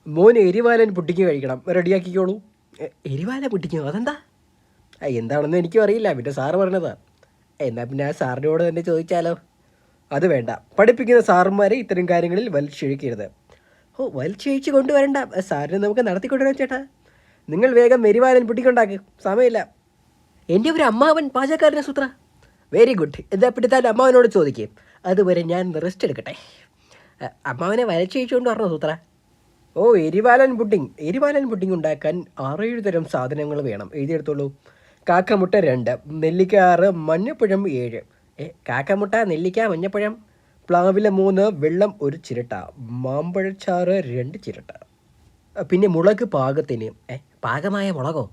മോന് എരിവാലൻ പുട്ടിക്ക് കഴിക്കണം, റെഡിയാക്കിക്കോളൂ. എരിവാല പുട്ടിക്കോ? അതെന്താ? എന്താണെന്ന് എനിക്കും അറിയില്ല, പിന്നെ സാറ് പറഞ്ഞതാ. എന്നാൽ പിന്നെ ആ സാറിനോട് തന്നെ ചോദിച്ചാലോ? അത് വേണ്ട, പഠിപ്പിക്കുന്ന സാറുമാരെ ഇത്തരം കാര്യങ്ങളിൽ വലിച്ചിഴക്കരുത്. ഓ, വലിച്ചിഴിച്ച് കൊണ്ടുവരണ്ട, സാറിന് നമുക്ക് നടത്തിക്കൊണ്ടുവരാം ചേട്ടാ. നിങ്ങൾ വേഗം എരിവാലൻ പുട്ടിക്കുണ്ടാക്ക്, സമയമില്ല. എൻ്റെ ഒരു അമ്മാവൻ പാചകക്കാരനെ സൂത്ര. വെരി ഗുഡ്, എന്താ പിടിത്താൻ അമ്മാവനോട് ചോദിക്കും. അതുവരെ ഞാൻ റെസ്റ്റ് എടുക്കട്ടെ. അമ്മാവനെ വലിച്ചിഴിച്ചുകൊണ്ട് പറഞ്ഞോ സൂത്ര. ഓ, എരിവാലൻ പുഡിംഗ് ഉണ്ടാക്കാൻ 6-7 തരം സാധനങ്ങൾ വേണം, എഴുതിയെടുത്തോളൂ. കാക്കമുട്ട 2, നെല്ലിക്ക 6, മഞ്ഞപ്പഴം 7. കാക്കമുട്ട, നെല്ലിക്ക, മഞ്ഞപ്പഴം. പ്ലാവില 3, വെള്ളം 1 ചിരട്ട, മാമ്പഴച്ചാറ് 2 ചിരട്ട. പിന്നെ മുളക് പാകത്തിന്. പാകമായ മുളകോ?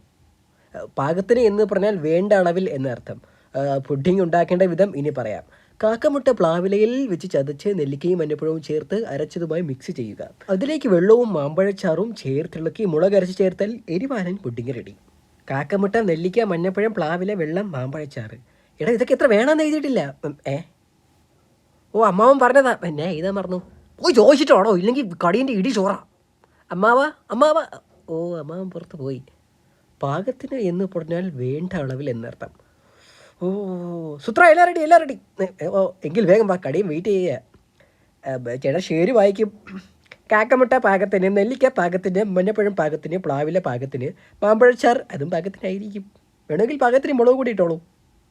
പാകത്തിന് എന്ന് പറഞ്ഞാൽ വേണ്ട അളവിൽ എന്നർത്ഥം. പുഡിംഗ് ഉണ്ടാക്കേണ്ട വിധം ഇനി പറയാം. കാക്കമുട്ട പ്ലാവിലയിൽ വെച്ച് ചതച്ച് നെല്ലിക്കയും മഞ്ഞപ്പഴവും ചേർത്ത് അരച്ചതുമായി മിക്സ് ചെയ്യുക. അതിലേക്ക് വെള്ളവും മാമ്പഴച്ചാറും ചേർത്തിളക്കി മുളക് അരച്ച് ചേർത്താൽ എരിവാലൻ പുഡിംഗ് റെഡി. കാക്കമുട്ട, നെല്ലിക്ക, മഞ്ഞപ്പഴം, പ്ലാവില, വെള്ളം, മാമ്പഴച്ചാറ്. എടാ, ഇതൊക്കെ എത്ര വേണമെന്ന് എഴുതിയിട്ടില്ല. ഓ, അമ്മാവൻ പറഞ്ഞതാ, എന്നെ എഴുതാൻ മറന്നു. പോയി ചോദിച്ചിട്ടാണോ, ഇല്ലെങ്കിൽ കടീൻ്റെ ഇടി ചോറ. അമ്മാവ. ഓ, അമ്മാവൻ പുറത്ത് പോയി. പാകത്തിന് എന്ന് പറഞ്ഞാൽ വേണ്ട അളവിൽ എന്നർത്ഥം. ഓ, സുത്ര, എല്ലാം റെഡി. ഓ, എങ്കിൽ വേഗം വാ, കടയും വെയിറ്റ് ചെയ്യുക. ചേട്ടാ ശരി വായിക്കും. കാക്കമുട്ട പാകത്തിന്, നെല്ലിക്ക പാകത്തിന്, മഞ്ഞപ്പഴം പാകത്തിന്, പ്ലാവില പാകത്തിന്, മാമ്പഴച്ചാർ അതും പാകത്തിനായിരിക്കും. വേണമെങ്കിൽ പാകത്തിന് മുളക് കൂടി ഇട്ടോളൂ.